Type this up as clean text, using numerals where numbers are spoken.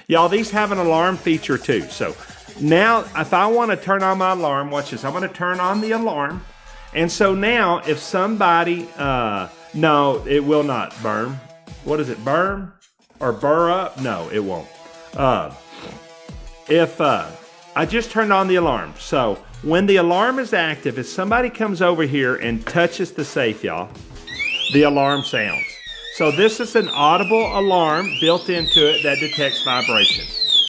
Y'all, these have an alarm feature too. So now if I want to turn on my alarm, watch this. I'm going to turn on the alarm. And so now if somebody, no, it will not burn. What is it, burn or burr up? No, it won't. I just turned on the alarm. So when the alarm is active, if somebody comes over here and touches the safe, y'all, the alarm sounds. So this is an audible alarm built into it that detects vibration.